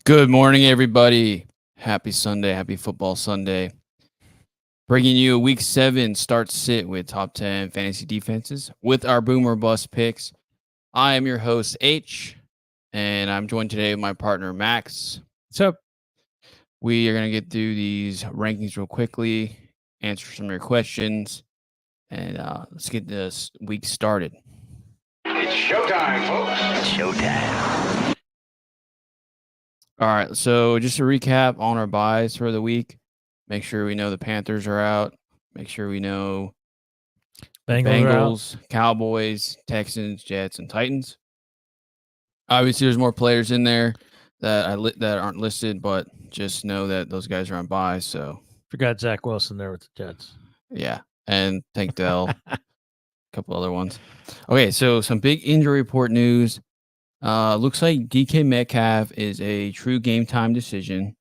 Good morning, everybody. Happy Sunday. Happy football Sunday. Bringing you a week 7 start sit with top 10 fantasy defenses with our boomer bust picks. I am your host, H, and I'm joined today with my partner, Max. What's up? We are going to get through these rankings real quickly, answer some of your questions, and let's get this week started. It's showtime, folks. It's showtime. All right, so just a recap on our buys for the week. Make sure we know the Panthers are out. Make sure we know Bengals, Cowboys, Texans, Jets, and Titans. Obviously, there's more players in there that aren't listed, but just know that those guys are on bye. So Forgot Zach Wilson there with the Jets. yeah, and Tank Dell, a couple other ones. Okay, so some big injury report news. Looks like DK Metcalf is a true game time decision,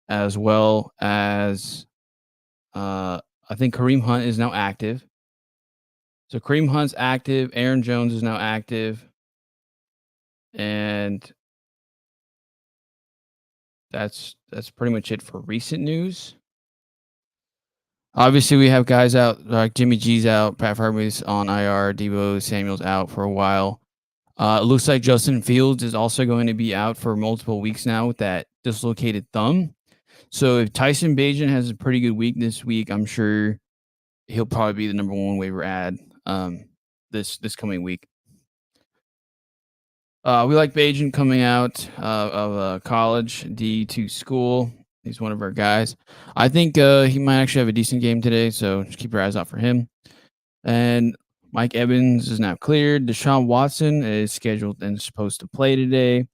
as well as I think Kareem Hunt is now active. So Kareem Hunt's active. Aaron Jones is now active. And that's pretty much it for recent news. Obviously, we have guys out like Jimmy G's out, Pat Freiermuth's on IR, Deebo Samuel's out for a while. It looks like Justin Fields is also going to be out for multiple weeks now with that dislocated thumb. So if Tyson Bagent has a pretty good week this week, I'm sure he'll probably be the number one waiver ad this coming week. We like Bagent coming out of college, D2 school. He's one of our guys. I think he might actually have a decent game today, so just keep your eyes out for him. And Mike Evans is now cleared. Deshaun Watson is scheduled and supposed to play today.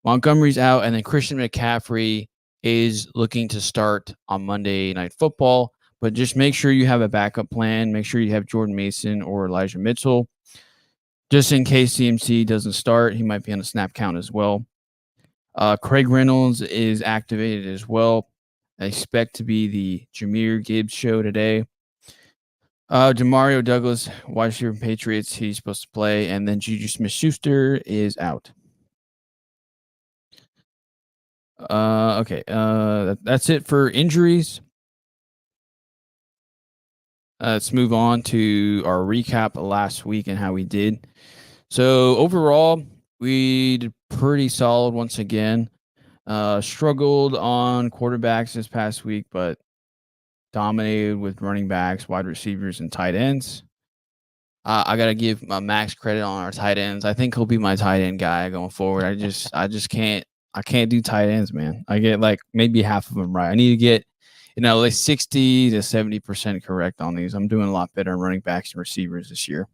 Montgomery's out, and then Christian McCaffrey is looking to start on Monday Night Football. But just make sure you have a backup plan. Make sure you have Jordan Mason or Elijah Mitchell. Just in case CMC doesn't start, he might be on a snap count as well. Craig Reynolds is activated as well. I expect to be the Jahmyr Gibbs show today. Demario Douglas, wide receiver from Patriots, he's supposed to play. And then Juju Smith-Schuster is out. Okay. That's it for injuries. Let's move on to our recap of last week and how we did. So overall, we did pretty solid once again. Struggled on quarterbacks this past week, but dominated with running backs, wide receivers, and tight ends. I gotta give Max credit on our tight ends. I think he'll be my tight end guy going forward. I just can't do tight ends, man. I get like maybe half of them right. I need to get like 60 to 70% correct on these. I'm doing a lot better on running backs and receivers this year.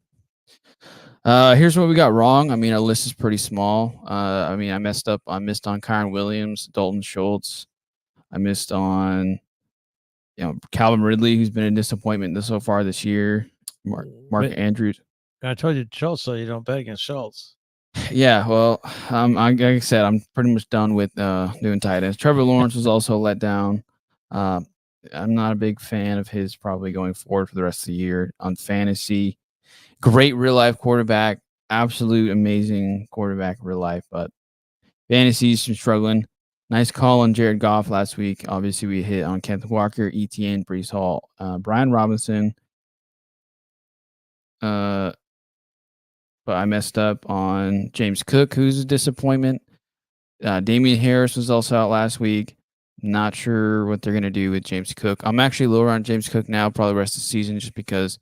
Here's what we got wrong. I mean, our list is pretty small. I messed up. I missed on Kyren Williams, Dalton Schultz. I missed on, Calvin Ridley, who's been a disappointment so far this year. Mark Andrews. I told you Schultz, so you don't bet against Schultz. Yeah, well, like I said, I'm pretty much done with doing tight ends. Trevor Lawrence was also let down. I'm not a big fan of his probably going forward for the rest of the year on fantasy. Great real life quarterback, absolute amazing quarterback in real life, but fantasy's been struggling. Nice call on Jared Goff last week. Obviously, we hit on Kenneth Walker, ETN, Breece Hall, Brian Robinson. But I messed up on James Cook, who's a disappointment. Damian Harris was also out last week. Not sure what they're going to do with James Cook. I'm actually lower on James Cook now, probably the rest of the season, just because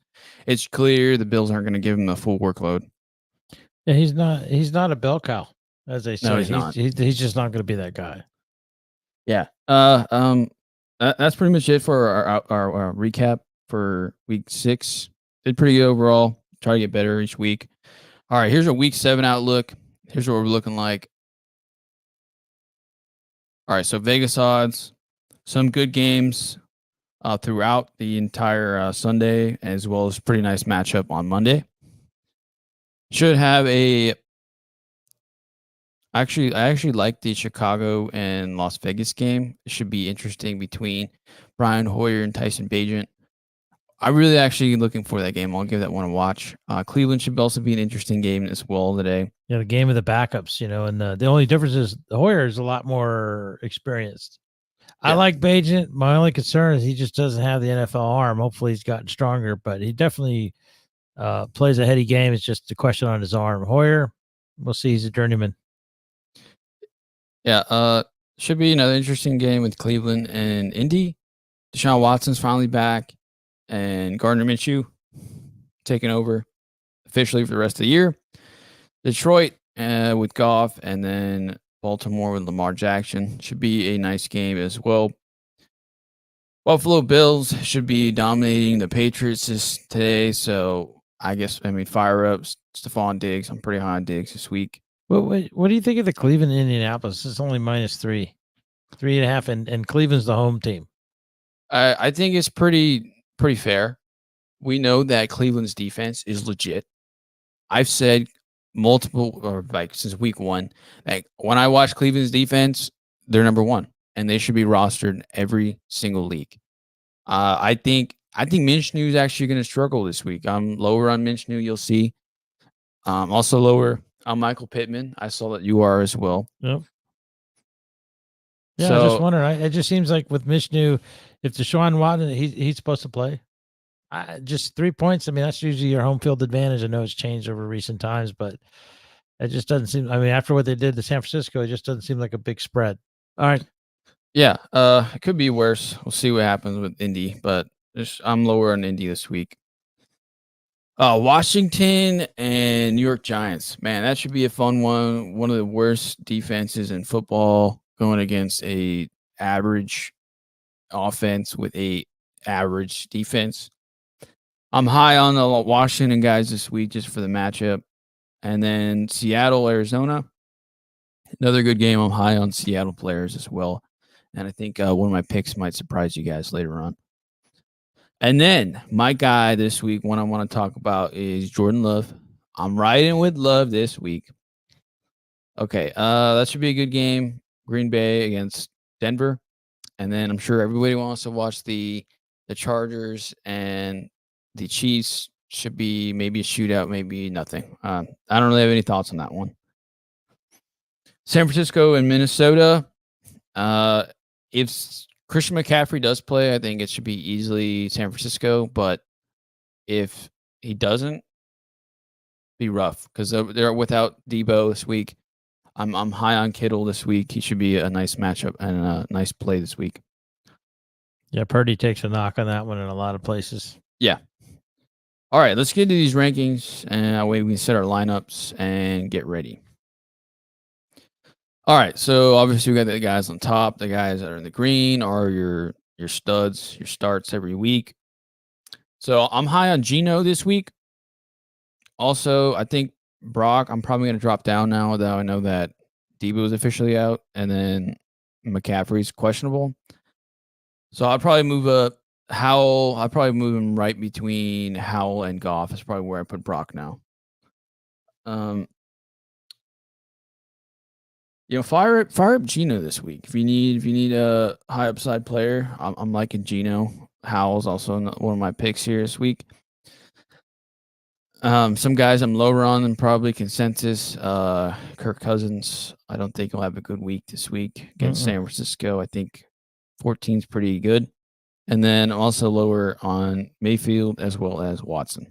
it's clear the Bills aren't going to give him a full workload. Yeah, he's not a bell cow, as they say. No, he's not. He's just not going to be that guy. Yeah. That's pretty much it for our recap for week 6. Did pretty good overall. Try to get better each week. All right, here's our week 7 outlook. Here's what we're looking like. All right, so Vegas odds, some good games throughout the entire Sunday, as well as pretty nice matchup on Monday. Should have I actually like the Chicago and Las Vegas game. It should be interesting between Brian Hoyer and Tyson Bagent. I really actually looking for that game. I'll give that one a watch. Cleveland should also be an interesting game as well today. Yeah, the game of the backups, and the only difference is Hoyer is a lot more experienced. I Yeah. like Bajent. My only concern is he just doesn't have the NFL arm. Hopefully he's gotten stronger, but he definitely plays a heady game. It's just a question on his arm. Hoyer, we'll see. He's a journeyman. Yeah, should be another interesting game with Cleveland and Indy. Deshaun Watson's finally back, and Gardner Minshew taking over officially for the rest of the year. Detroit with Goff, and then Baltimore with Lamar Jackson should be a nice game as well. Buffalo Bills should be dominating the Patriots today, so I mean fire up Stephon Diggs. I'm pretty high on Diggs this week. What do you think of the Cleveland Indianapolis? It's only -3.5, and Cleveland's the home team. I think it's pretty fair. We know that Cleveland's defense is legit. I've said multiple or like since week 1, like when I watch Cleveland's defense, they're number 1 and they should be rostered in every single league. I think Minshew is actually going to struggle this week. I'm lower on Minshew, you'll see. Also lower on Michael Pittman. I saw that you are as well. Yep. Yeah, So, I just wonder. It just seems like with Minshew, if Deshaun Watson, he's supposed to play. Just 3 points. I mean, that's usually your home field advantage. I know it's changed over recent times, but it just doesn't seem. I mean, after what they did to San Francisco, it just doesn't seem like a big spread. All right. Yeah, it could be worse. We'll see what happens with Indy, but I'm lower on Indy this week. Washington and New York Giants. Man, that should be a fun one. One of the worst defenses in football going against a average offense with a average defense. I'm high on the Washington guys this week just for the matchup. And then Seattle, Arizona. Another good game. I'm high on Seattle players as well. And I think one of my picks might surprise you guys later on. And then my guy this week, one I want to talk about is Jordan Love. I'm riding with Love this week. Okay, that should be a good game. Green Bay against Denver. And then I'm sure everybody wants to watch the Chargers and the Chiefs. Should be maybe a shootout, maybe nothing. I don't really have any thoughts on that one. San Francisco and Minnesota. If Christian McCaffrey does play, I think it should be easily San Francisco. But if he doesn't, be rough because they're without Debo this week. I'm high on Kittle this week. He should be a nice matchup and a nice play this week. Yeah, Purdy takes a knock on that one in a lot of places. Yeah. All right, let's get to these rankings, and that way we can set our lineups and get ready. All right, so obviously we got the guys on top. The guys that are in the green are your studs, your starts every week. So I'm high on Geno this week. Also, I think Brock, I'm probably going to drop down now that I know that Debo is officially out, and then McCaffrey's questionable. So I'll probably move up Howell. I'll probably move him right between Howell and Goff. That's probably where I put Brock now. Fire up Geno this week. If you need a high upside player, I'm liking Geno. Howell's also one of my picks here this week. Some guys I'm lower on than probably consensus. Kirk Cousins, I don't think he'll have a good week this week against San Francisco. I think 14 is pretty good. And then I'm also lower on Mayfield as well as Watson.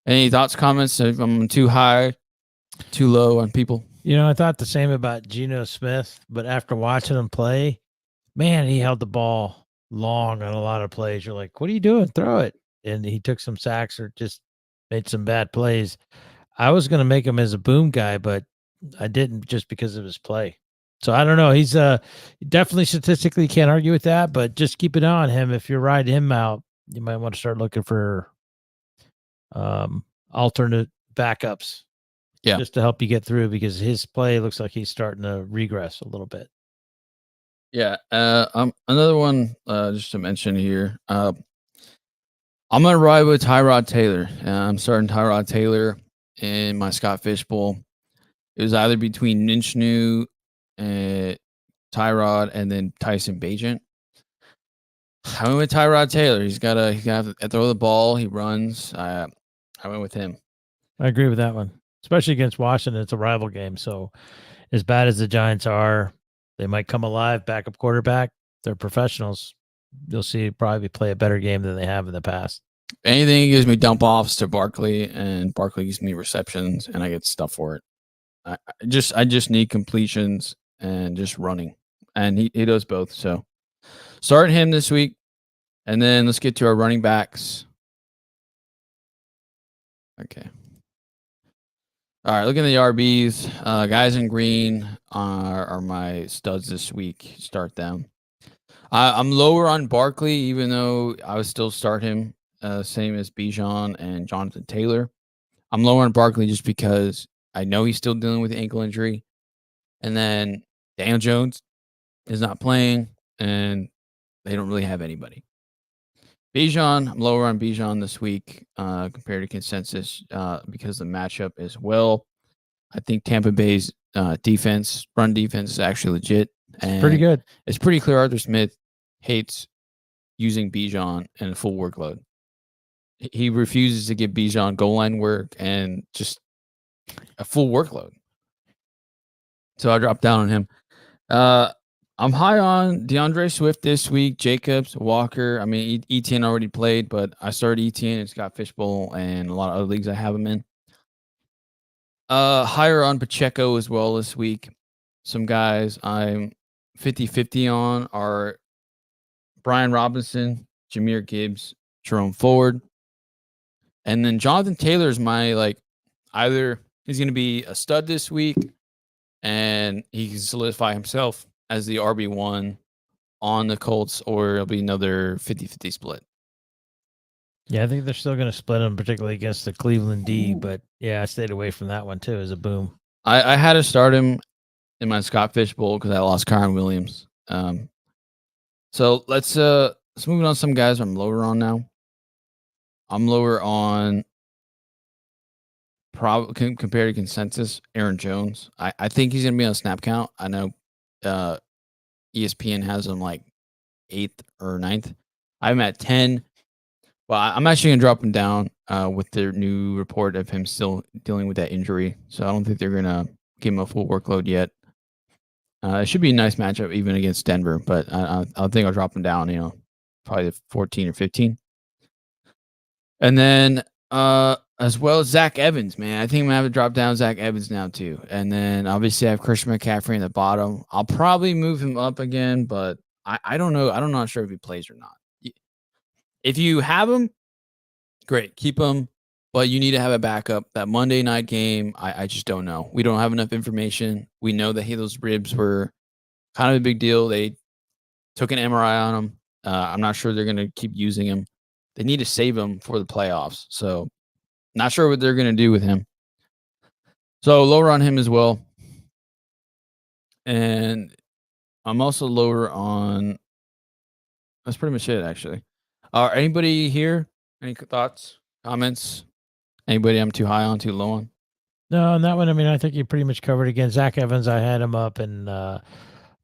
Any thoughts, comments? If I'm too high, too low on people? I thought the same about Geno Smith, but after watching him play, man, he held the ball long on a lot of plays. You're like, what are you doing? Throw it. And he took some sacks or just made some bad plays. I was going to make him as a boom guy, but I didn't just because of his play. So I don't know. He's definitely statistically can't argue with that, but just keep an eye on him. If you're riding him out, you might want to start looking for alternate backups. Yeah. Just to help you get through because his play looks like he's starting to regress a little bit. Yeah. Another one just to mention here. I'm going to ride with Tyrod Taylor. I'm starting Tyrod Taylor in my Scott Fish Bowl. It was either between Minshew, Tyrod, and then Tyson Bagent. I went with Tyrod Taylor. He's got to throw the ball. He runs. I went with him. I agree with that one, especially against Washington. It's a rival game. So as bad as the Giants are, they might come alive. Backup quarterback. They're professionals. You'll see probably play a better game than they have in the past. Anything gives me dump offs to Barkley, and Barkley gives me receptions, and I get stuff for it. I just need completions and just running, and he does both. So start him this week, and then let's get to our running backs. Okay. All right, looking at the RBs, guys in green are my studs this week. Start them. I'm lower on Barkley, even though I would still start him, same as Bijan and Jonathan Taylor. I'm lower on Barkley just because I know he's still dealing with the ankle injury. And then Daniel Jones is not playing, and they don't really have anybody. Bijan, I'm lower on Bijan this week compared to consensus because the matchup as well. I think Tampa Bay's run defense is actually legit. And Pretty good. It's pretty clear Arthur Smith hates using Bijan in a full workload. He refuses to give Bijan goal line work and just a full workload. So I dropped down on him. I'm high on DeAndre Swift this week, Jacobs, Walker. I mean, Etienne already played, but I started Etienne and Scott Fishbowl and a lot of other leagues I have him in. Higher on Pacheco as well this week. Some guys I'm 50-50 on are Brian Robinson, Jahmyr Gibbs, Jerome Ford. And then Jonathan Taylor is my, either he's going to be a stud this week and he can solidify himself as the RB1 on the Colts, or it'll be another 50-50 split. Yeah, I think they're still going to split them, particularly against the Cleveland D. But yeah, I stayed away from that one too as a boom. I had to start him in my Scott Fishbowl because I lost Kyron Williams. So let's move on to some guys I'm lower on now. I'm lower on compared to consensus, Aaron Jones. I think he's going to be on snap count. I know ESPN has him like 8th or 9th. I'm at 10. Well, I'm actually going to drop him down with their new report of him still dealing with that injury. So I don't think they're going to give him a full workload yet. It should be a nice matchup even against Denver, but I think I'll drop him down, probably 14 or 15. And then as well as Zach Evans, man. I think I'm going to have to drop down Zach Evans now too. And then obviously I have Christian McCaffrey in the bottom. I'll probably move him up again, but I don't know. I'm not sure if he plays or not. If you have him, great, keep him. But you need to have a backup. That Monday night game, I just don't know. We don't have enough information. We know that those ribs were kind of a big deal. They took an MRI on him. I'm not sure they're going to keep using him. They need to save him for the playoffs. So not sure what they're going to do with him. So lower on him as well. And I'm also lower on, that's pretty much it, actually. Anybody here? Any thoughts, comments? Anybody I'm too high on, too low on? No, on that one, I mean, I think you pretty much covered again. Zach Evans, I had him up and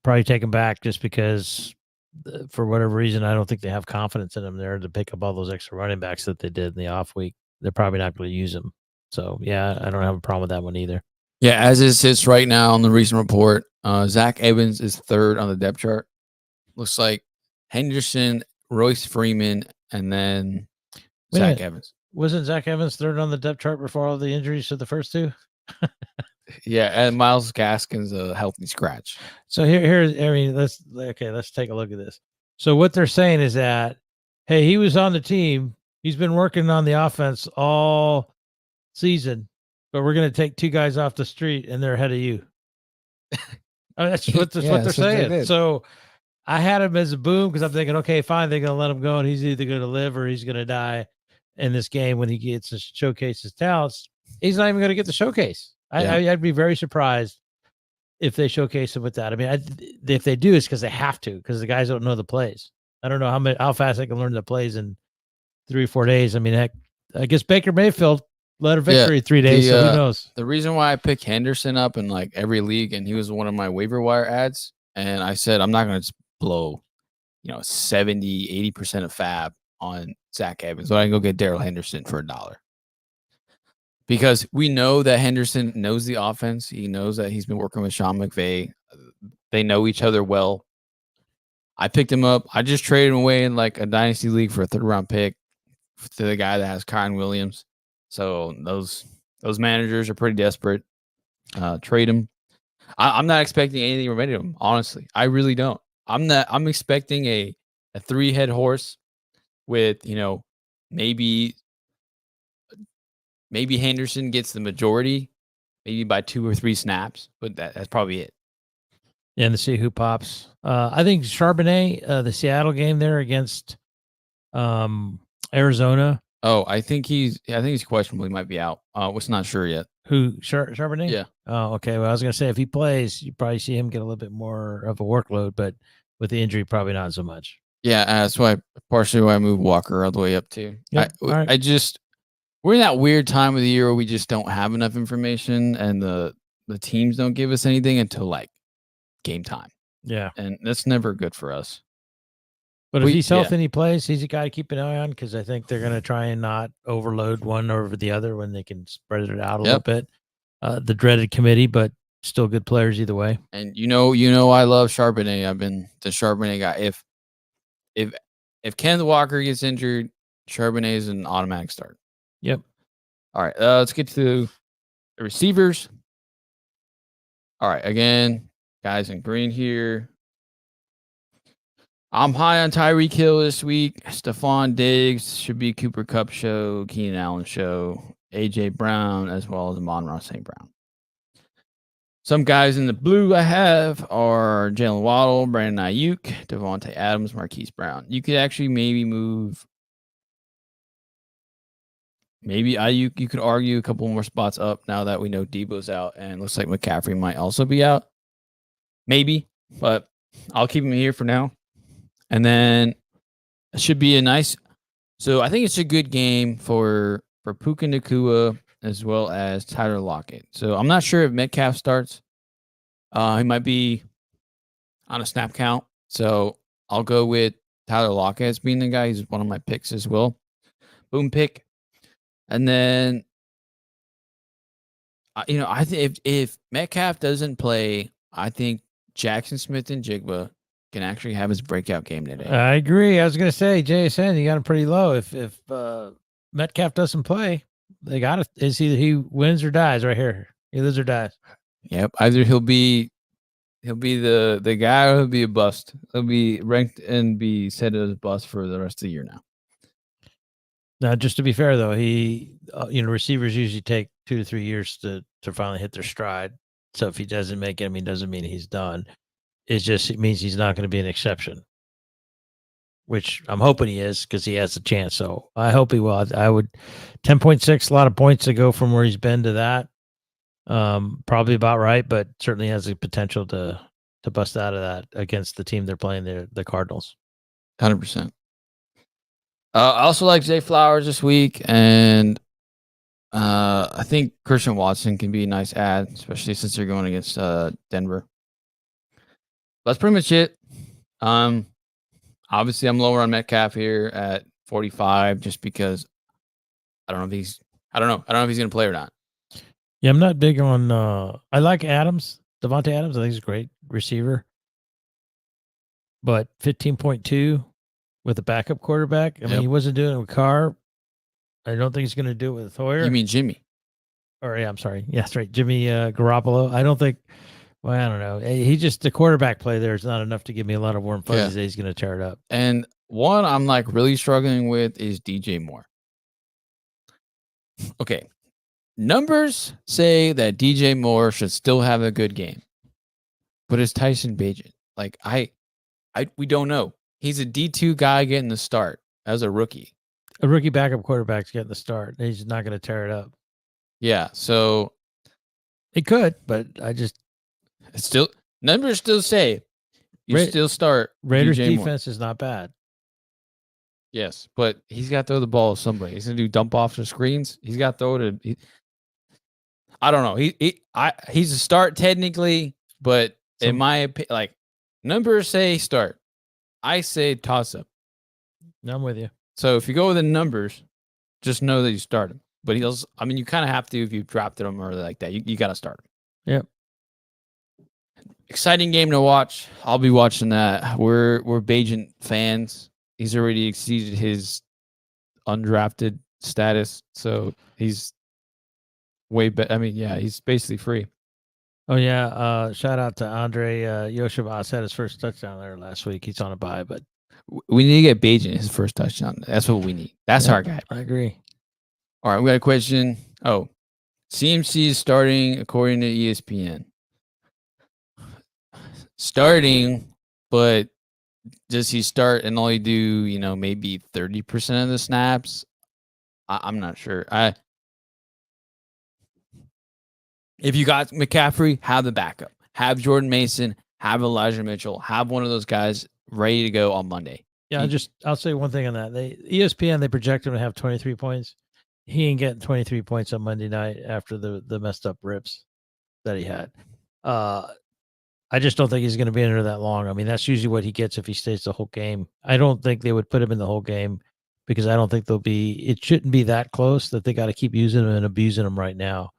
probably take him back just because for whatever reason, I don't think they have confidence in him there to pick up all those extra running backs that they did in the off week. They're probably not going to use them. So, yeah, I don't have a problem with that one either. Yeah, as it sits right now on the recent report, Zach Evans is 3rd on the depth chart. Looks like Henderson, Royce Freeman, and then Zach Evans. Wasn't Zach Evans 3rd on the depth chart before all the injuries to the first two? Yeah, and Myles Gaskin's a healthy scratch. So let's take a look at this. So what they're saying is that, hey, he was on the team. He's been working on the offense all season, but we're going to take 2 guys off the street and they're ahead of you. That's what they're saying. So I had him as a boom because I'm thinking, okay, fine, they're going to let him go and he's either going to live or he's going to die in this game when he gets to showcase his talents. He's not even going to get the showcase. I'd be very surprised if they showcase him with that. I mean, if they do, it's because they have to, because the guys don't know the plays. I don't know how fast they can learn the plays in 3 or 4 days. I mean, I guess Baker Mayfield led a victory 3 days, so who knows? The reason why I picked Henderson up in like every league, and he was one of my waiver wire ads, and I said I'm not going to blow 70, 80% of fab on Zach Evans, but I can go get Daryl Henderson for $1. Because we know that Henderson knows the offense. He knows that he's been working with Sean McVay. They know each other well. I picked him up. I just traded him away in like a dynasty league for a 3rd-round pick to the guy that has Kyron Williams. So those managers are pretty desperate. Trade him. I'm not expecting anything from any of them, honestly. I really don't. I'm expecting a 3-head horse with, maybe Henderson gets the majority, maybe by 2 or 3 snaps, but that's probably it. Yeah, and to see who pops. I think Charbonnet, the Seattle game there against Arizona. Oh, I think he's questionable. He might be out. We're not sure yet. Who, Charbonnet? Yeah. Oh, okay. Well, I was going to say, if he plays, you probably see him get a little bit more of a workload, but with the injury, probably not so much. Yeah, that's partially why I moved Walker all the way up too. Yep. All right. We're in that weird time of the year where we just don't have enough information, and the teams don't give us anything until like game time. Yeah. And that's never good for us. But if he's healthy and he plays, he's a guy to keep an eye on, because I think they're going to try and not overload one over the other when they can spread it out a little bit. The dreaded committee, but still good players either way. And I love Charbonnet. I've been the Charbonnet guy. If Kenneth Walker gets injured, Charbonnet is an automatic start. Yep. All right, let's get to the receivers. All right, again, guys in green here. I'm high on Tyreek Hill this week. Stephon Diggs should be Cooper Kupp show, Keenan Allen show, AJ Brown, as well as Amon-Ra St. Brown. Some guys in the blue I have are Jalen Waddle, Brandon Ayuk, Devontae Adams, Marquise Brown. You could actually maybe move Ayuk. You could argue a couple more spots up now that we know Debo's out, and looks like McCaffrey might also be out. Maybe, but I'll keep him here for now. And then it should be so I think it's a good game for Puka Nacua as well as Tyler Lockett. So I'm not sure if Metcalf starts. He might be on a snap count. So I'll go with Tyler Lockett as being the guy. He's one of my picks as well. Boom pick. And then, I think if Metcalf doesn't play, I think Jackson Smith and Jigba can actually have his breakout game today. I agree. I was going to say, JSN, you got him pretty low. If Metcalf doesn't play, they got it. It's either he wins or dies right here. He lives or dies. Yep. Either he'll be the guy, or he'll be a bust. He'll be ranked and be said as a bust for the rest of the year now. Now, just to be fair though, he, receivers usually take 2 to 3 years to finally hit their stride. So if he doesn't make it, doesn't mean he's done. It means he's not going to be an exception, which I'm hoping he is, because he has a chance. So I hope he will. I would 10.6, a lot of points to go from where he's been to that. Probably about right, but certainly has the potential to bust out of that against the team they're playing, the Cardinals. 100%. I also like Zay Flowers this week, and I think Christian Watson can be a nice add, especially since they're going against Denver. That's pretty much it. Obviously, I'm lower on Metcalf here at 45, just because I don't know if he's going to play or not. Yeah, I'm not big on. I like Adams, Devontae Adams. I think he's a great receiver, but 15.2 with a backup quarterback. He wasn't doing it with Carr. I don't think he's going to do it with Hoyer. You mean Jimmy? I'm sorry. Yeah, that's right, Jimmy Garoppolo. I don't think. Well, I don't know. He just, the quarterback play there is not enough to give me a lot of warm fuzzies that he's going to tear it up. And one I'm like really struggling with is DJ Moore. Okay. Numbers say that DJ Moore should still have a good game. But it's Tyson Bagent. Like, we don't know. He's a D2 guy getting the start as a rookie. A rookie backup quarterback's getting the start. He's not going to tear it up. Yeah, so it could, but numbers still say you still start. Raiders DJ defense is not bad. Yes, but he's got to throw the ball to somebody. He's going to do dump offs or screens. He's got to throw it. I don't know. He's a start technically, but in my opinion, like, numbers say start. I say toss up. I'm with you. So if you go with the numbers, just know that you start him. But he'll. I mean, you kind of have to if you drafted him or like that. You got to start him. Yep. Exciting game to watch. I'll be watching that. We're Bajan fans. He's already exceeded his undrafted status, so he's way better. I mean, yeah, he's basically free. Oh yeah. Shout out to Andre Yoshivas had his first touchdown there last week. He's on a bye, but We need to get Bajan his first touchdown. That's what we need. That's yeah, our guy. I agree. All right, we got a question. Oh, CMC is starting according to ESPN. Starting, but does he start and only do, maybe 30% of the snaps? I'm not sure. If you got McCaffrey, have the backup. Have Jordan Mason, have Elijah Mitchell, have one of those guys ready to go on Monday. Yeah, I'll say one thing on that. ESPN they project him to have 23 points. He ain't getting 23 points on Monday night after the messed up rips that he had. I just don't think he's going to be in there that long. I mean, that's usually what he gets if he stays the whole game. I don't think they would put him in the whole game because I don't think it shouldn't be that close that they got to keep using him and abusing him right now.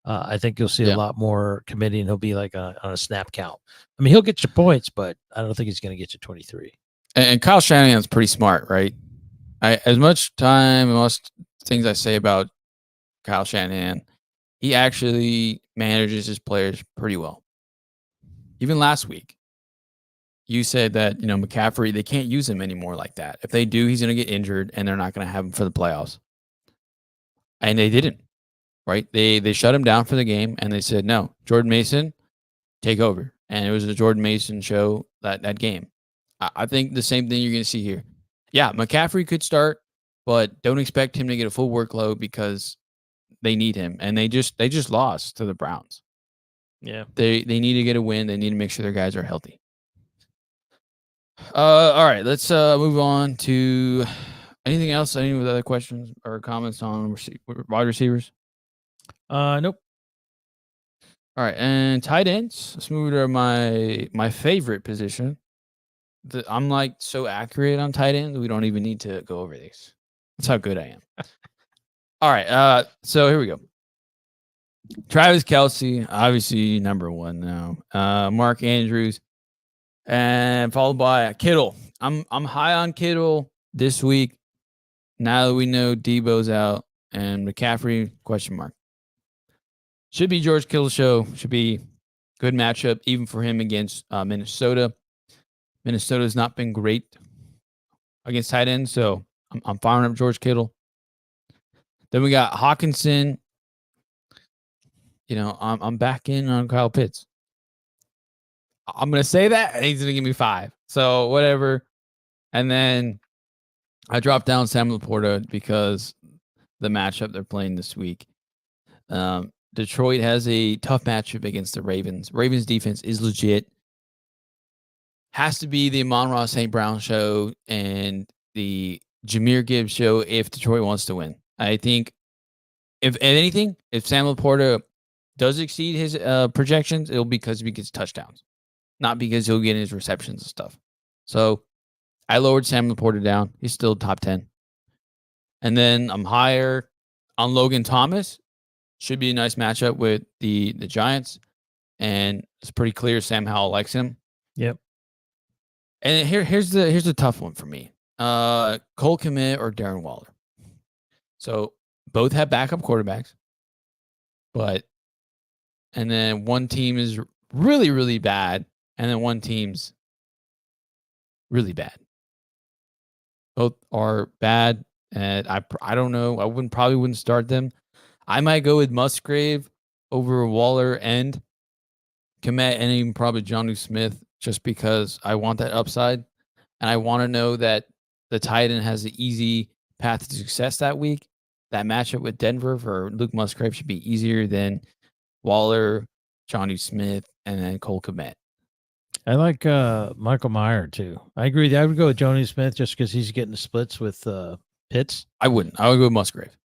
I think you'll see a lot more committing. He'll be like on a snap count. I mean, he'll get you points, but I don't think he's going to get you 23. And Kyle Shanahan's pretty smart, right? As much time and most things I say about Kyle Shanahan, he actually manages his players pretty well. Even last week, you said that, McCaffrey, they can't use him anymore like that. If they do, he's going to get injured and they're not going to have him for the playoffs. And they didn't, right? They shut him down for the game and they said, no, Jordan Mason, take over. And it was the Jordan Mason show that game. I think the same thing you're going to see here. Yeah, McCaffrey could start, but don't expect him to get a full workload because they need him. And they just lost to the Browns. Yeah. They need to get a win. They need to make sure their guys are healthy. All right, let's move on to anything else. Any other questions or comments on wide receivers? Nope. All right, and tight ends. Let's move to my favorite position. I'm like so accurate on tight ends. We don't even need to go over these. That's how good I am. All right, so here we go. Travis Kelce, obviously number one now. Mark Andrews, and followed by Kittle. I'm high on Kittle this week. Now that we know Debo's out and McCaffrey, question mark. Should be George Kittle's show. Should be good matchup even for him against Minnesota. Minnesota's not been great against tight ends, so I'm firing up George Kittle. Then we got Hawkinson. I'm back in on Kyle Pitts. I'm going to say that, and he's going to give me 5. So, whatever. And then I dropped down Sam Laporta because the matchup they're playing this week. Detroit has a tough matchup against the Ravens. Ravens defense is legit. Has to be the Amon-Ra St. Brown show and the Jahmyr Gibbs show if Detroit wants to win. I think, if anything, if Sam Laporta does exceed his projections, it'll be because he gets touchdowns, not because he'll get his receptions and stuff. So I lowered Sam Laporta down. He's still top 10. And then I'm higher on Logan Thomas. Should be a nice matchup with the Giants. And it's pretty clear Sam Howell likes him. Yep. And here's the tough one for me. Cole Kmet or Darren Waller. So both have backup quarterbacks. And then one team is really, really bad. And then one team's really bad. Both are bad. And I don't know. I probably wouldn't start them. I might go with Musgrave over Waller and Kmet and even probably Jonnu Smith just because I want that upside. And I want to know that the tight end has an easy path to success that week. That matchup with Denver for Luke Musgrave should be easier than Waller, Jonnu Smith, and then Cole Kmet. I like Michael Mayer too. I agree. I would go with Jonnu Smith just because he's getting the splits with Pitts. I wouldn't. I would go with Musgrave.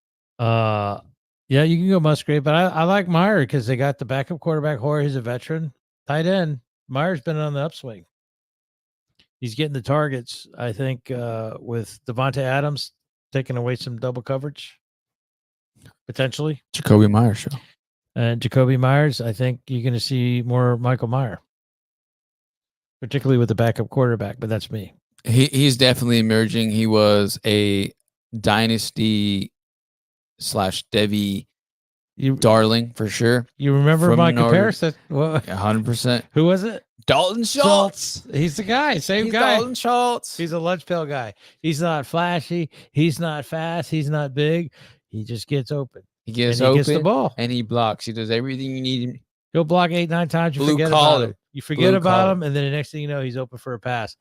Yeah, you can go Musgrave, but I like Meyer because they got the backup quarterback. Hoyer, he's a veteran. Tight end. Meyer's been on the upswing. He's getting the targets, I think, with Devontae Adams taking away some double coverage, potentially. Jacoby Myers show. And Jacoby Myers, I think you're going to see more Michael Meyer, particularly with the backup quarterback, but that's me. He's definitely emerging. He was a dynasty / Devi darling for sure. You remember From my Notre- comparison? Well, 100%. who was it? Dalton Schultz. He's the guy, same He's guy. Dalton Schultz. He's a lunch pail guy. He's not flashy. He's not fast. He's not big. He just gets open. He gets and he open gets the ball. and he blocks. He does everything you need him. He'll block 8-9 times. You Blue forget collar. about him. You forget Blue about collar. him, and then the next thing you know, he's open for a pass.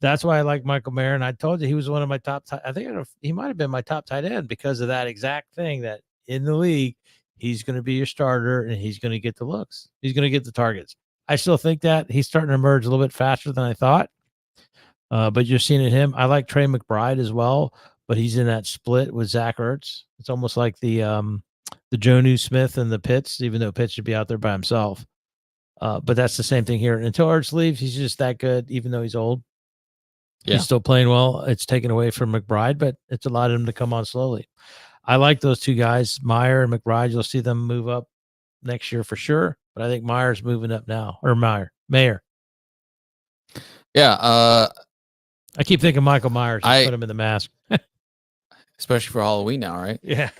That's why I like Michael Mayer. And I told you he was one of my top. I think he might have been my top tight end because of that exact thing. That in the league, he's going to be your starter, and he's going to get the looks. He's going to get the targets. I still think that he's starting to emerge a little bit faster than I thought. But you're seeing it him. I like Trey McBride as well, but he's in that split with Zach Ertz. It's almost like the Jonnu Smith and the Pitts, even though Pitts should be out there by himself. But that's the same thing here. Until Ertz leaves, he's just that good, even though he's old. Yeah. He's still playing well. It's taken away from McBride, but it's allowed him to come on slowly. I like those two guys, Meyer and McBride. You'll see them move up next year for sure. But I think Meyer's moving up now, or Mayer. Yeah. I keep thinking Michael Myers. I put him in the mask. Especially for Halloween now, right? Yeah.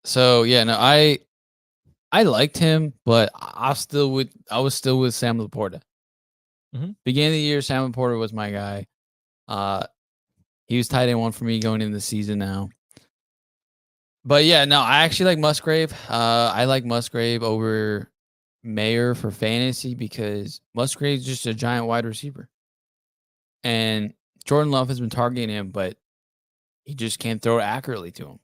So yeah, no, I liked him, but I was still with Sam Laporta. Beginning of the year, Sam Laporta was my guy. He was tight end one for me going into the season now. But yeah, no, I actually like Musgrave. I like Musgrave over Mayer for fantasy because Musgrave's just a giant wide receiver. And Jordan Love has been targeting him, but he just can't throw it accurately to him.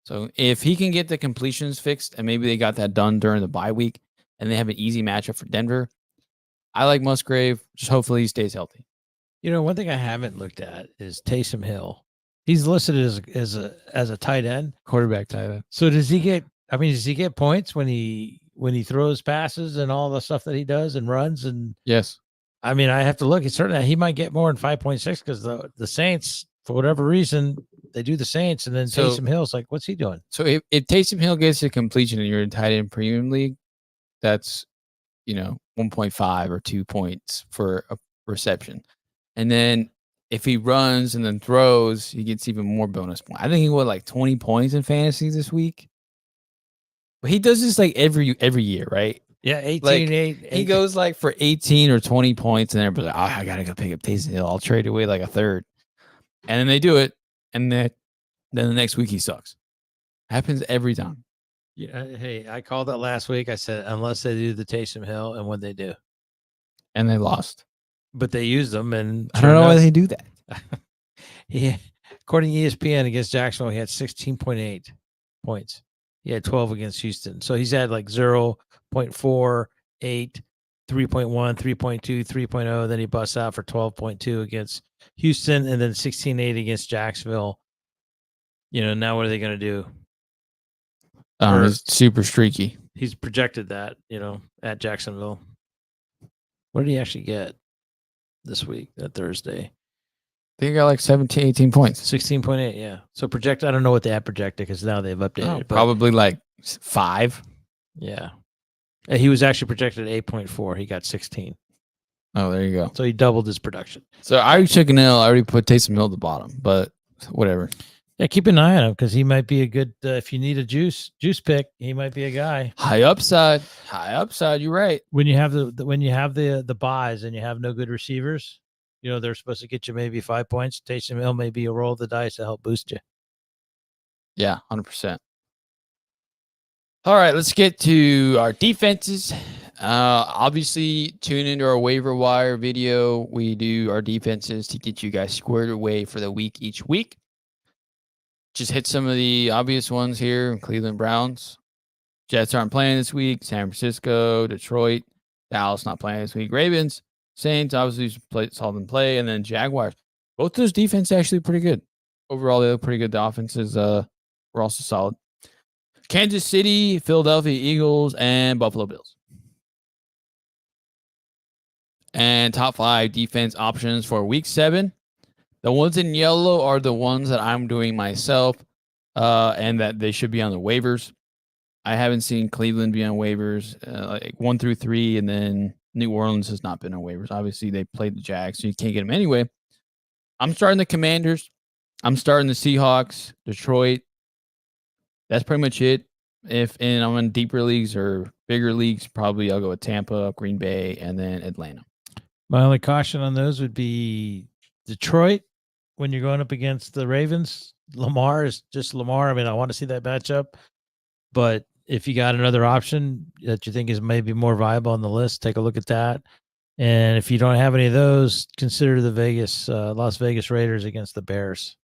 So if he can get the completions fixed, and maybe they got that done during the bye week, and they have an easy matchup for Denver, I like Musgrave. Just hopefully he stays healthy. You know, one thing I haven't looked at is Taysom Hill. He's listed as a tight end, Quarterback tight end. So does he get points when he throws passes and all the stuff that he does and runs? And Yes. I mean, I have to look. It's certainly he might get more than 5.6 because the Saints, for whatever reason, they do the Saints, and then Taysom Hill's like, what's he doing? So if Taysom Hill gets a completion in your tight end premium league, that's 1.5 or 2 points for a reception. And then if he runs and then throws, he gets even more bonus points. I think he got like 20 points in fantasy this week. But he does this like every year, right? Yeah, 18, Like, 8. He goes like for 18 or 20 points, and everybody's like, I got to go pick up Taysom Hill. I'll trade away like a third. And then they do it, and then the next week he sucks. Happens every time. Yeah, hey, I called it last week. I said, unless they do the Taysom Hill, and when they do. And they lost. But they used them, and I don't know why they do that. Yeah, according to ESPN, against Jacksonville, he had 16.8 points. He had 12 against Houston. So he's had like 0.4, 8, 3.1, 3.2, 3.0. Then he busts out for 12.2 against Houston, and then 16.8 against Jacksonville. Now what are they going to do? It's super streaky. He's projected that, at Jacksonville. What did he actually get this week, that Thursday? I think he got like 17, 18 points. 16.8, yeah. So projected, I don't know what they have projected because now they've updated it. But Probably like 5. yeah. And he was actually projected at 8.4. He got 16. Oh, there you go. So he doubled his production. So I already took an L. I already put Taysom Hill at the bottom, but whatever. Yeah, keep an eye on him because he might be a good, if you need a juice pick, he might be a guy. High upside. You're right. When you have the buys and you have no good receivers, they're supposed to get you maybe 5 points. Taysom Hill may be a roll of the dice to help boost you. Yeah, 100%. All right, let's get to our defenses. Obviously, tune into our waiver wire video. We do our defenses to get you guys squared away for the week each week. Just hit some of the obvious ones here. Cleveland Browns. Jets aren't playing this week. San Francisco, Detroit, Dallas not playing this week. Ravens, Saints, obviously saw them play. And then Jaguars. Both those defenses actually pretty good. Overall, they look pretty good. The offenses were also solid. Kansas City, Philadelphia Eagles, and Buffalo Bills. And top 5 defense options for week 7. The ones in yellow are the ones that I'm doing myself, and that they should be on the waivers. I haven't seen Cleveland be on waivers, like 1 through 3, and then New Orleans has not been on waivers. Obviously, they played the Jags, so you can't get them anyway. I'm starting the Commanders. I'm starting the Seahawks, Detroit. That's pretty much it. If I'm in deeper leagues or bigger leagues, probably I'll go with Tampa, Green Bay, and then Atlanta. My only caution on those would be Detroit when you're going up against the Ravens. Lamar is just Lamar. I mean, I want to see that matchup, but if you got another option that you think is maybe more viable on the list, take a look at that. And if you don't have any of those, consider the Las Vegas Raiders against the Bears.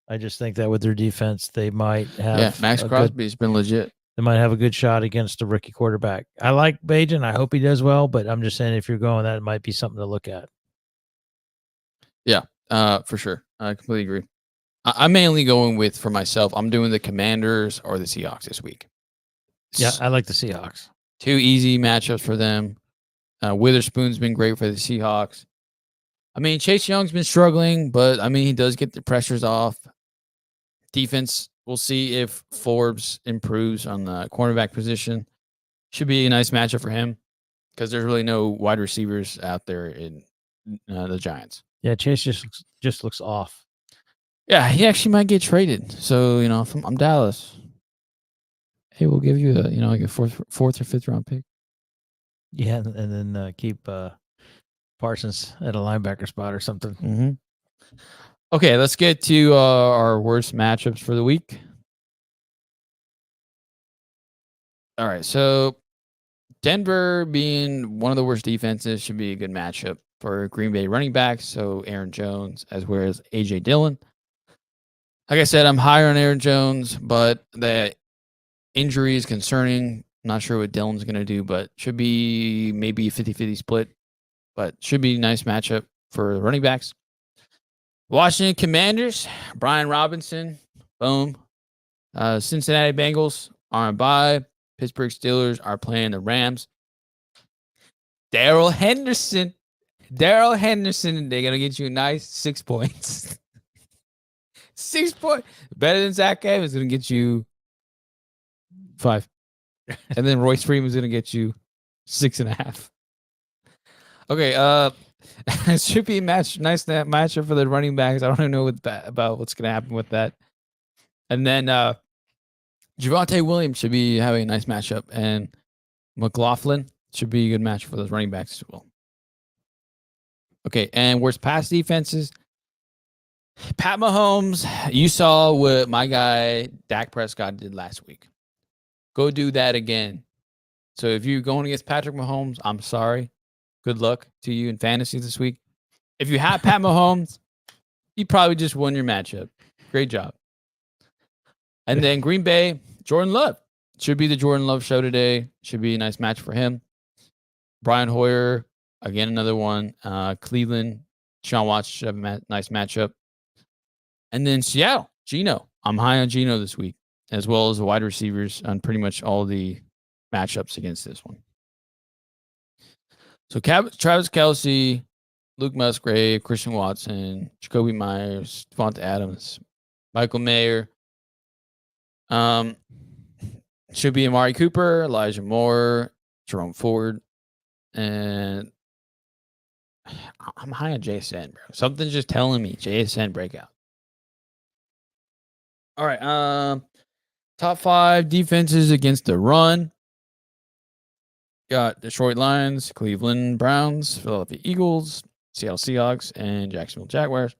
I just think that with their defense, they might have. Yeah, Max Crosby's been legit. They might have a good shot against a rookie quarterback. I like Bajan. I hope he does well, but I'm just saying if you're going, that might be something to look at. Yeah, for sure. I completely agree. I'm mainly going with, for myself, I'm doing the Commanders or the Seahawks this week. Yeah, I like the Seahawks. 2 easy matchups for them. Witherspoon's been great for the Seahawks. I mean, Chase Young's been struggling, but I mean, he does get the pressures off. Defense, we'll see if Forbes improves on the cornerback position. Should be a nice matchup for him because there's really no wide receivers out there in the Giants. Yeah, Chase just looks off. Yeah, he actually might get traded. So, if I'm Dallas, hey, we'll give you like a fourth or fifth round pick. Yeah, and then keep Parsons at a linebacker spot or something. Mm-hmm. Okay, let's get to our worst matchups for the week. All right, so Denver being one of the worst defenses should be a good matchup for Green Bay running backs. So Aaron Jones as well as A.J. Dillon. Like I said, I'm higher on Aaron Jones, but the injury is concerning. Not sure what Dillon's going to do, but should be maybe a 50-50 split. But should be a nice matchup for the running backs. Washington Commanders, Brian Robinson, boom. Cincinnati Bengals are on bye. Pittsburgh Steelers are playing the Rams. Darrell Henderson, they're going to get you a nice 6 points. 6 points. Better than Zach Evans, going to get you 5. And then Royce Freeman's going to get you 6.5. Okay, it should be a nice matchup for the running backs. I don't even know about what's going to happen with that. And then Javonte Williams should be having a nice matchup, and McLaughlin should be a good match for those running backs as well. Okay, and worst pass defenses. Pat Mahomes, you saw what my guy Dak Prescott did last week. Go do that again. So if you're going against Patrick Mahomes, I'm sorry. Good luck to you in fantasy this week. If you have Pat Mahomes, you probably just won your matchup. Great job. And then Green Bay, Jordan Love. Should be the Jordan Love show today. Should be a nice match for him. Brian Hoyer, again, another one. Cleveland, Sean Watts should have a nice matchup. And then Seattle, Geno. I'm high on Geno this week, as well as the wide receivers on pretty much all the matchups against this one. So Travis Kelce, Luke Musgrave, Christian Watson, Jacoby Myers, Devonta Adams, Michael Mayer. Should be Amari Cooper, Elijah Moore, Jerome Ford, and I'm high on JSN, bro. Something's just telling me JSN breakout. All right. Top 5 defenses against the run. Got Detroit Lions, Cleveland Browns, Philadelphia Eagles, Seattle Seahawks, and Jacksonville Jaguars.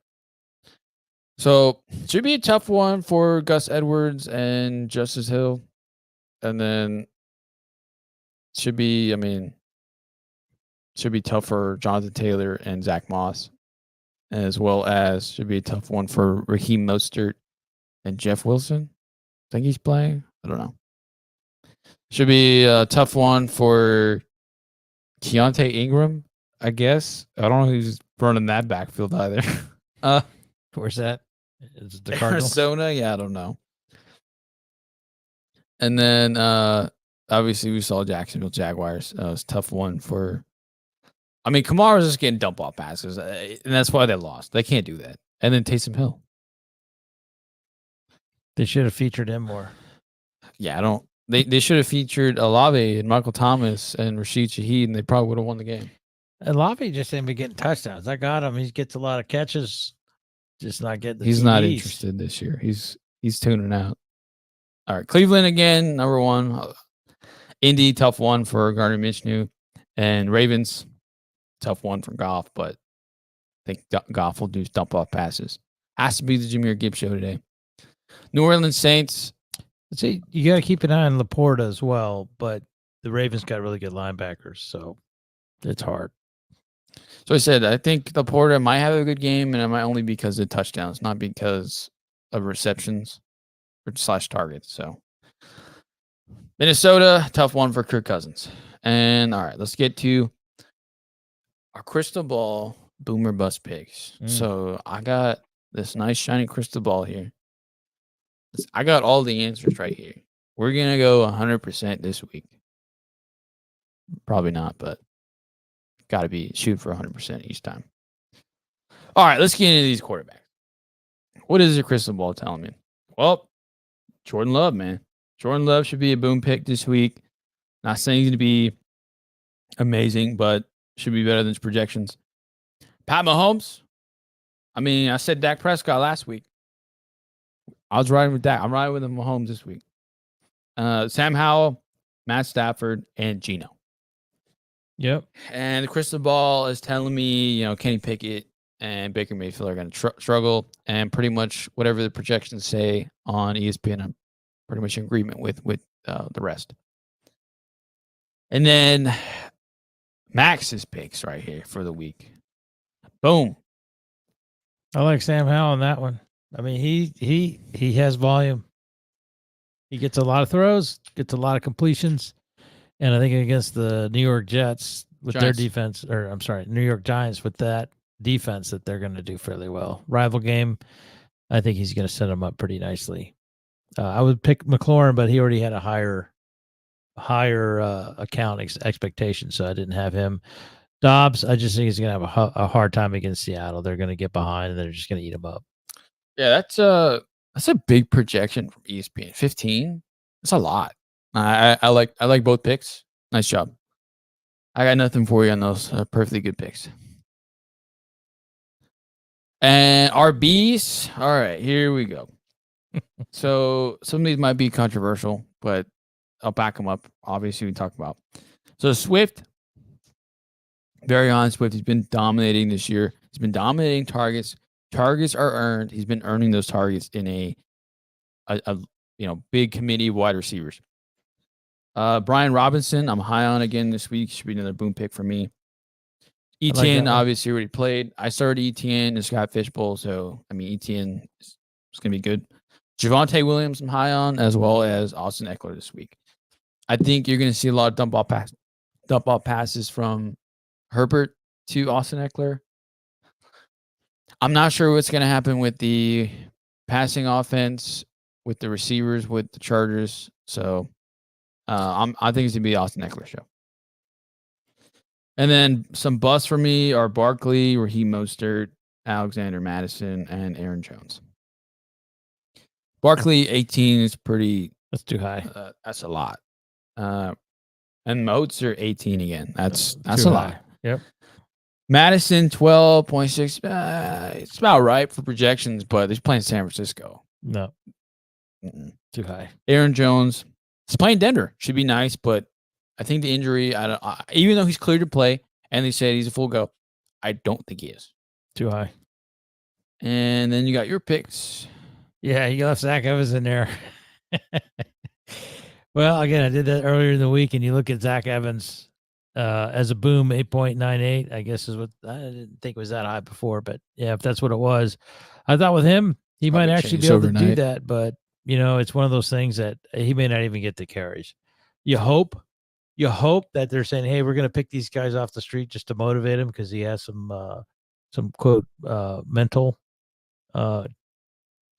So should be a tough one for Gus Edwards and Justice Hill. And then should be tough for Jonathan Taylor and Zach Moss, as well as should be a tough one for Raheem Mostert and Jeff Wilson. I think he's playing. I don't know. Should be a tough one for Keontae Ingram, I guess. I don't know who's running that backfield either. Where's that? Is it the Cardinals? Arizona? Yeah, I don't know. And then obviously we saw Jacksonville Jaguars. It was a tough one for I mean, Kamara's just getting dump off passes, and that's why they lost. They can't do that. And then Taysom Hill. They should have featured him more. Yeah, I don't. They should have featured Olave and Michael Thomas and Rashid Shaheed, and they probably would have won the game. And Lavi just ain't been getting touchdowns. I got him. He gets a lot of catches, just not getting the He's TDs. not interested this year. He's tuning out. All right, Cleveland again, number one. Indy, tough one for Gardner Minshew, and Ravens, tough one for Goff. But I think Goff will do dump off passes. Has to be the Jahmyr Gibbs show today. New Orleans Saints. See, you got to keep an eye on Laporta as well, but the Ravens got really good linebackers, so it's hard. So I said, I think Laporta might have a good game, and it might only because of touchdowns, not because of receptions or / targets. So Minnesota, tough one for Kirk Cousins. And all right, let's get to our crystal ball boomer bust picks. So I got this nice shiny crystal ball here. I got all the answers right here. We're going to go 100% this week. Probably not, but got to be shoot for 100% each time. All right, let's get into these quarterbacks. What is the crystal ball telling me? Well, Jordan Love, man. Jordan Love should be a boom pick this week. Not saying he's going to be amazing, but should be better than his projections. Pat Mahomes. I mean, I said Dak Prescott last week. I was riding with Dak. I'm riding with Mahomes this week. Sam Howell, Matt Stafford, and Geno. Yep. And the crystal ball is telling me, Kenny Pickett and Baker Mayfield are going to struggle. And pretty much whatever the projections say on ESPN, I'm pretty much in agreement with the rest. And then Max's picks right here for the week. Boom. I like Sam Howell on that one. I mean, he has volume. He gets a lot of throws, gets a lot of completions. And I think against the New York Jets with their defense, or I'm sorry, New York Giants with that defense, that they're going to do fairly well. Rival game, I think he's going to set them up pretty nicely. I would pick McLaurin, but he already had a higher account expectation, so I didn't have him. Dobbs, I just think he's going to have a hard time against Seattle. They're going to get behind, and they're just going to eat him up. Yeah, that's a big projection from ESPN. 15. That's a lot. I like both picks. Nice job. I got nothing for you on those. Perfectly good picks. And RBs. All right, here we go. So some of these might be controversial, but I'll back them up. Obviously, we talk about. So Swift, very honest, Swift. He's been dominating this year. He's been dominating targets. Targets are earned. He's been earning those targets in a big committee of wide receivers. Brian Robinson, I'm high on again this week. Should be another boom pick for me. Etienne, obviously, already played. I started Etienne and Scott Fishbowl, so I mean Etienne is going to be good. Javonte Williams, I'm high on, as well as Austin Eckler this week. I think you're going to see a lot of dump off passes from Herbert to Austin Eckler. I'm not sure what's going to happen with the passing offense, with the receivers, with the Chargers. So I think it's going to be Austin Eckler show. And then some busts for me are Barkley, Raheem Mostert, Alexander Madison, and Aaron Jones. Barkley, 18 is pretty. That's too high. That's a lot. And Mostert, 18 again. That's a lot. High. Yep. Madison, 12.6. It's about right for projections, but he's playing San Francisco. No. Too high. Aaron Jones, he's playing Denver. Should be nice, but I think the injury, even though he's cleared to play and they said he's a full go, I don't think he is. Too high. And then you got your picks. Yeah, you left Zach Evans in there. Well, again, I did that earlier in the week, and you look at Zach Evans as a boom, 8.98, I guess is what I didn't think was that high before, but yeah, if that's what it was, I thought with him, he might actually be able to do that, but it's one of those things that he may not even get the carries. You hope that they're saying, hey, we're going to pick these guys off the street just to motivate him because he has some quote mental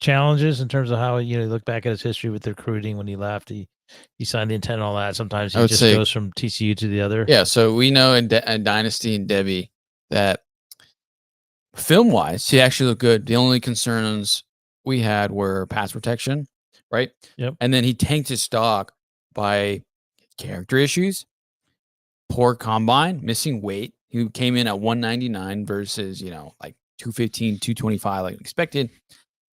challenges in terms of how you look back at his history with the recruiting when he left. He he signed the intent and all that. Sometimes I he would just say- goes from TCU to the other. Yeah, so we know in Dynasty and Debbie that film wise, he actually looked good. The only concerns we had were pass protection, right? Yep. And then he tanked his stock by character issues, poor combine, missing weight. He came in at 199 versus, like 215, 225, like expected.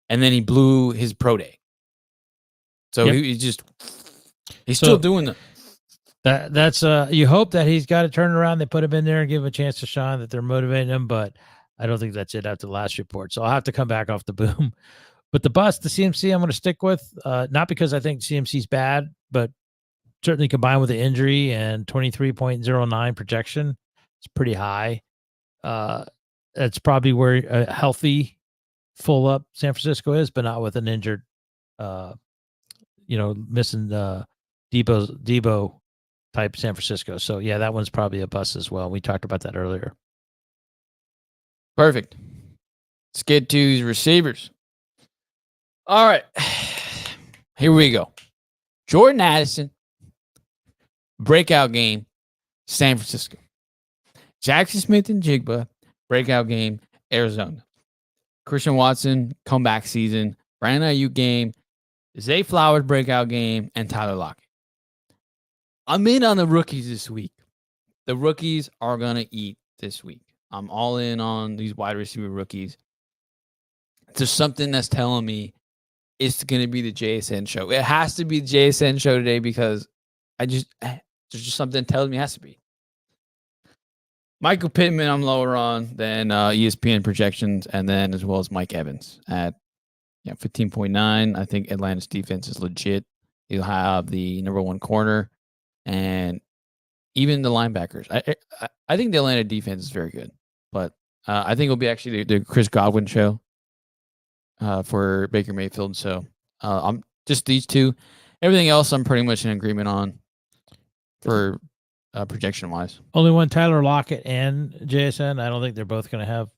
And then he blew his pro day. So Yep. he's still doing the. That's you hope that he's got to turn around. They put him in there and give him a chance to shine, that they're motivating him, but I don't think that's it after the last report. So I'll have to come back off the boom. But the bust, the CMC, I'm going to stick with, not because I think CMC's bad, but certainly combined with the injury and 23.09 projection, it's pretty high. That's probably where a healthy, full up San Francisco is, but not with an injured, missing Debo type San Francisco. So yeah, that one's probably a bust as well. We talked about that earlier. Perfect. Let's get to these receivers. All right. Here we go. Jordan Addison, breakout game, San Francisco. Jackson Smith and Jigba, breakout game, Arizona. Christian Watson, comeback season. Brandon Ayuk game, Zay Flowers, breakout game, and Tyler Lockett. I'm in on the rookies this week. The rookies are going to eat this week. I'm all in on these wide receiver rookies. There's something that's telling me it's going to be the JSN show. It has to be the JSN show today because there's just something telling me it has to be. Michael Pittman, I'm lower on than ESPN projections, and then as well as Mike Evans at 15.9. I think Atlanta's defense is legit. You'll have the number one corner and even the linebackers. I think the Atlanta defense is very good, but I think it'll be actually the Chris Godwin show for Baker Mayfield. So I'm just these two. Everything else I'm pretty much in agreement on for projection wise. Only one, Tyler Lockett and JSN. I don't think they're both going to have,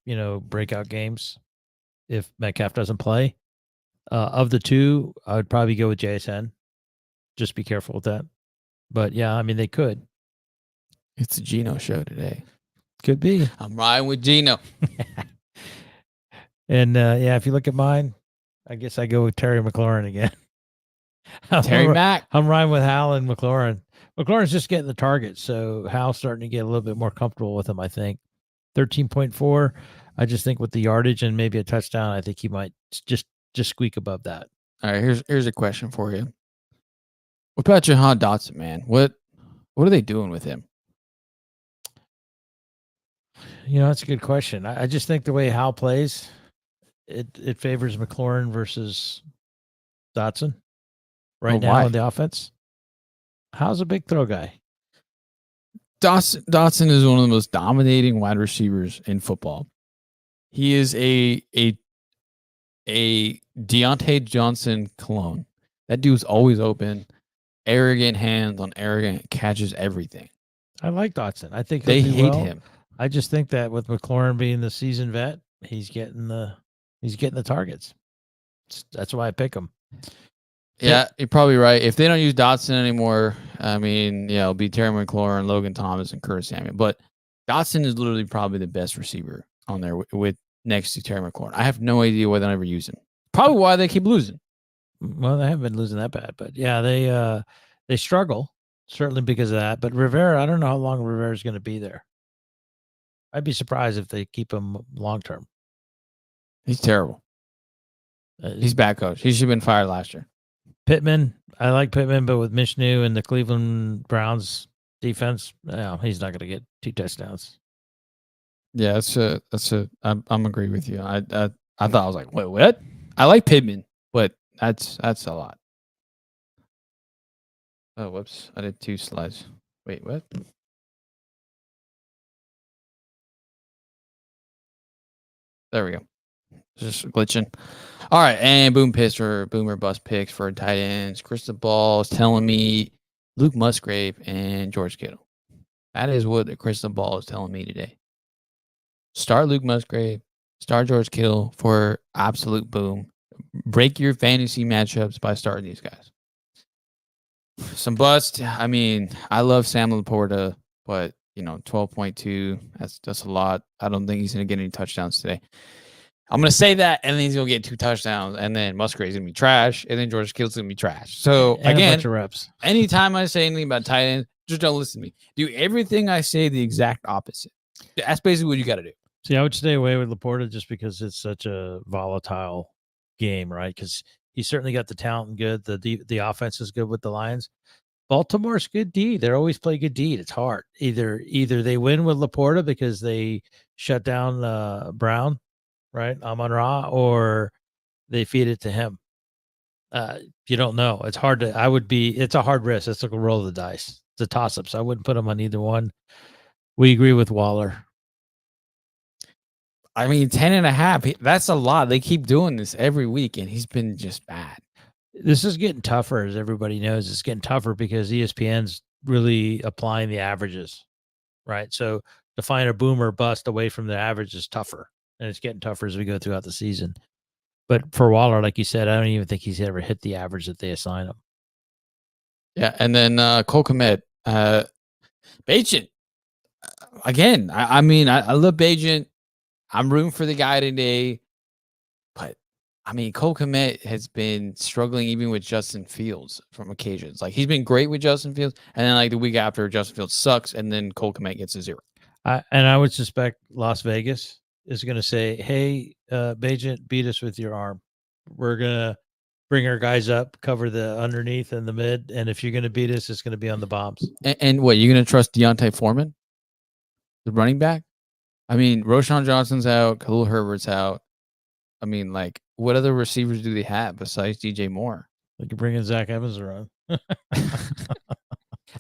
breakout games if Metcalf doesn't play. Of the two, I would probably go with JSN. Just be careful with that. But yeah, I mean, they could. It's a Geno show today. Could be. I'm riding with Geno. And if you look at mine, I guess I go with Terry McLaurin again. Terry Mack. I'm riding with Hal and McLaurin. McLaurin's just getting the target, so Hal's starting to get a little bit more comfortable with him, I think. 13.4. I just think with the yardage and maybe a touchdown, I think he might just squeak above that. All right, here's a question for you. What about Jahan Dotson, man? What are they doing with him? That's a good question. I just think the way Hal plays, it favors McLaurin versus Dotson right now in the offense. Hal's a big throw guy. Dotson is one of the most dominating wide receivers in football. He is a Deontay Johnson clone. That dude's always open, arrogant hands on arrogant, catches everything. I like Dotson. I think they hate him. I just think that with McLaurin being the seasoned vet, he's getting the targets. That's why I pick him. Yeah, you're probably right. If they don't use Dotson anymore, I mean, it'll be Terry McLaurin, Logan Thomas, and Curtis Samuel. But Dotson is literally probably the best receiver on there with next to Terry McLaurin. I have no idea why they never use him. Probably why they keep losing. Well, they haven't been losing that bad, but yeah, they struggle certainly because of that. But Rivera, I don't know how long Rivera's going to be there. I'd be surprised if they keep him long term. He's terrible. He's bad coach. He should have been fired last year. Pittman, I like Pittman, but with Mishnu and the Cleveland Browns defense, he's not going to get 2 touchdowns. Yeah, I'm agree with you. I thought I was like, wait, what? I like Pittman, but that's a lot. Oh, whoops! I did 2 slides. Wait, what? There we go. Just glitching. All right, and boomer bust picks for tight ends. Crystal Ball is telling me Luke Musgrave and George Kittle. That is what the crystal ball is telling me today. Start Luke Musgrave, start George Kittle for absolute boom. Break your fantasy matchups by starting these guys. Some bust. I mean, I love Sam Laporta, but 12.2. That's a lot. I don't think he's going to get any touchdowns today. I'm going to say that, and then he's going to get 2 touchdowns, and then Musgrave's going to be trash, and then George Kittle's going to be trash. So And a again, bunch of reps. anytime I say anything about tight ends, just don't listen to me. Do everything I say the exact opposite. That's basically what you got to do. See, I would stay away with Laporta just because it's such a volatile game, right? Because he certainly got the talent and good. The offense is good with the Lions. Baltimore's good D. They always play good D. It's hard. Either they win with Laporta because they shut down Brown, right? Amon-Ra, or they feed it to him. You don't know. It's hard to. It's a hard risk. It's like a roll of the dice. It's a toss up. So I wouldn't put him on either one. We agree with Waller. I mean, 10.5. That's a lot. They keep doing this every week, and he's been just bad. This is getting tougher, as everybody knows. It's getting tougher because ESPN's really applying the averages, right? So to find a boom or bust away from the average is tougher, and it's getting tougher as we go throughout the season. But for Waller, like you said, I don't even think he's ever hit the average that they assign him. Yeah, and then Cole Kmet, Bagent. Again, I mean, I love Bagent. I'm rooting for the guy today, but I mean, Cole Kmet has been struggling even with Justin Fields from occasions. Like he's been great with Justin Fields, and then like the week after, Justin Fields sucks, and then Cole Kmet gets a 0. I would suspect Las Vegas is going to say, "Hey, Bagent, beat us with your arm. We're gonna bring our guys up, cover the underneath and the mid, and if you're going to beat us, it's going to be on the bombs." And what, you're going to trust Deontay Foreman, the running back? I mean, Roshan Johnson's out, Khalil Herbert's out. I mean, like, what other receivers do they have besides DJ Moore? They could bring in Zach Evans around.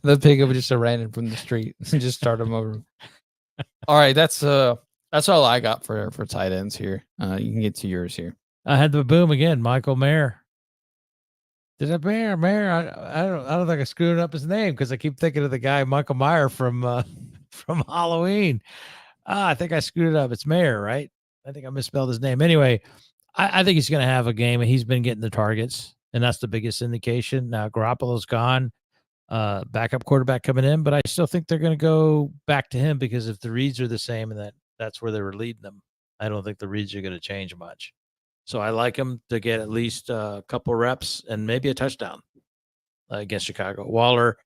They'll pick up just a random from the street and just start them over. All right, that's all I got for tight ends here. You can get to yours here. I had the boom again, Michael Mayer. Did I Mayer? I don't think I screwed up his name because I keep thinking of the guy Michael Meyer from Halloween. I think I screwed it up. It's Mayer, right? I think I misspelled his name. Anyway, I think he's going to have a game, and he's been getting the targets, and that's the biggest indication. Now, Garoppolo's gone, backup quarterback coming in, but I still think they're going to go back to him because if the reads are the same and that's where they were leading them, I don't think the reads are going to change much. So I like him to get at least a couple reps and maybe a touchdown against Chicago. Waller,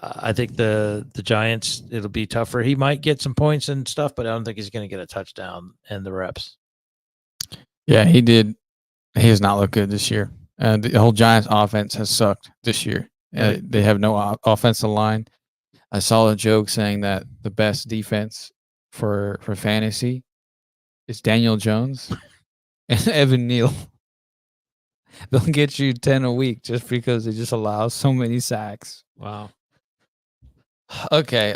I think the Giants, it'll be tougher. He might get some points and stuff, but I don't think he's going to get a touchdown and the reps. Yeah, he did. He has not looked good this year. The whole Giants offense has sucked this year. They have no offensive line. I saw a joke saying that the best defense for fantasy is Daniel Jones and Evan Neal. They'll get you 10 a week just because they just allow so many sacks. Wow. Okay,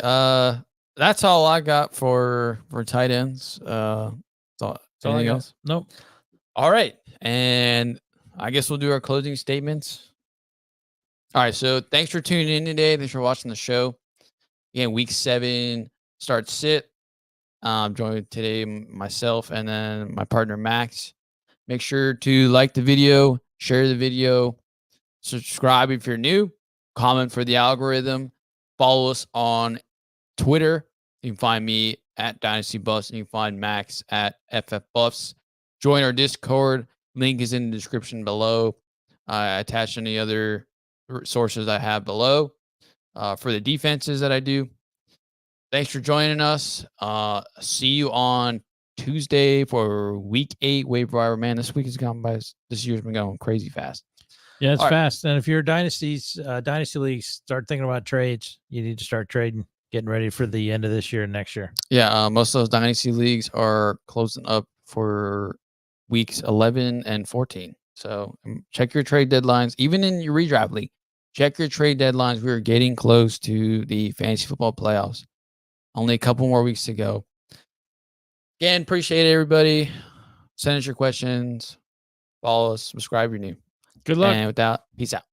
that's all I got for tight ends. Anything else? Nope. All right, and I guess we'll do our closing statements. All right, so thanks for tuning in today. Thanks for watching the show. Again, week 7 starts sit. Joined today myself and then my partner Max. Make sure to like the video, share the video, subscribe if you're new, comment for the algorithm. Follow us on Twitter. You can find me at Dynasty Buffs, and you can find Max at FF Buffs. Join our Discord. Link is in the description below. I attach any other sources I have below for the defenses that I do. Thanks for joining us. See you on Tuesday for week 8 waiver wire. Man, this week has gone by. This year's been going crazy fast. Yeah, it's fast. And if you're dynasty leagues, start thinking about trades. You need to start trading, getting ready for the end of this year and next year. Yeah, most of those dynasty leagues are closing up for weeks 11 and 14. So check your trade deadlines. Even in your redraft league, check your trade deadlines. We are getting close to the fantasy football playoffs. Only a couple more weeks to go. Again, appreciate everybody. Send us your questions. Follow us. Subscribe if you're new. Good luck. And with that, peace out.